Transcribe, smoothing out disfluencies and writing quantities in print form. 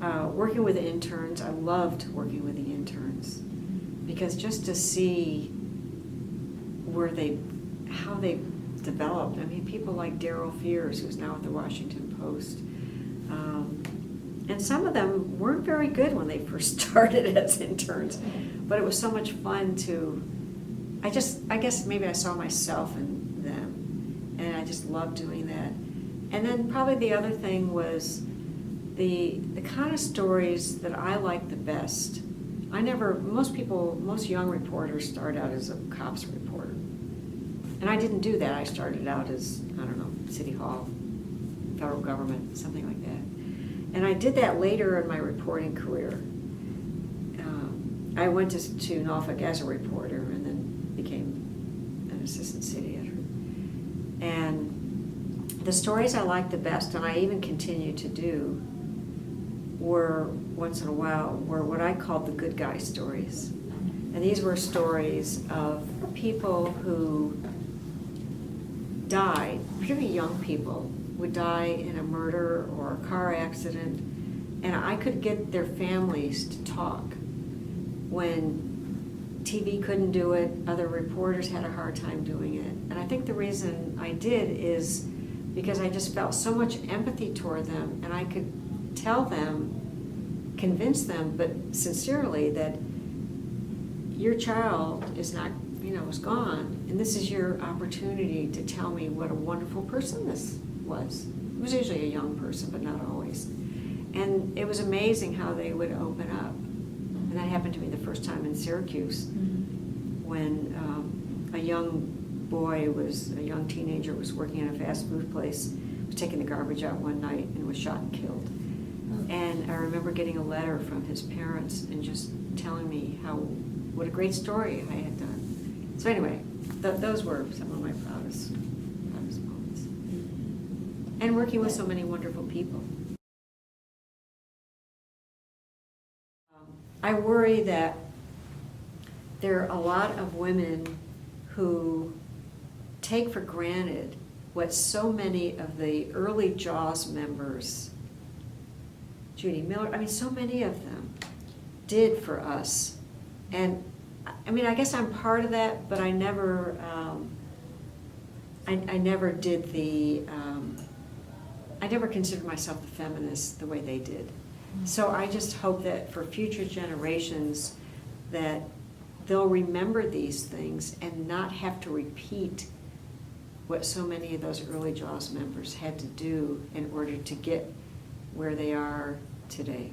Working with interns, I loved working with the interns, because just to see how they developed. I mean, people like Daryl Fears, who's now at the Washington Post. And some of them weren't very good when they first started as interns, but it was so much fun I guess maybe I saw myself in them, and I just loved doing that. And then probably the other thing was the kind of stories that I liked the best. Most young reporters start out as a cops reporter. And I didn't do that. I started out as, I don't know, City Hall, federal government, something like that. And I did that later in my reporting career. I went to Norfolk as a reporter and then became an assistant city editor. And the stories I liked the best, and I even continue to do, were, once in a while, what I called the good guy stories. And these were stories of people who died, particularly young people, would die in a murder or a car accident, and I could get their families to talk when TV couldn't do it, other reporters had a hard time doing it. And I think the reason I did is because I just felt so much empathy toward them, and I could tell them, convince them, but sincerely, that your child is not, is gone, and this is your opportunity to tell me what a wonderful person this was. It was usually a young person, but not always. And it was amazing how they would open up. And that happened to me the first time in Syracuse, when a young teenager was working in a fast food place, was taking the garbage out one night and was shot and killed. And I remember getting a letter from his parents and just telling me what a great story I had done. So anyway, those were some of my proudest moments. And working with so many wonderful people. I worry that there are a lot of women who take for granted what so many of the early JAWS members, Judy Miller, so many of them did for us. And I guess I'm part of that, but I never, I never did I never considered myself a feminist the way they did. So I just hope that for future generations that they'll remember these things and not have to repeat what so many of those early JAWS members had to do in order to get where they are today.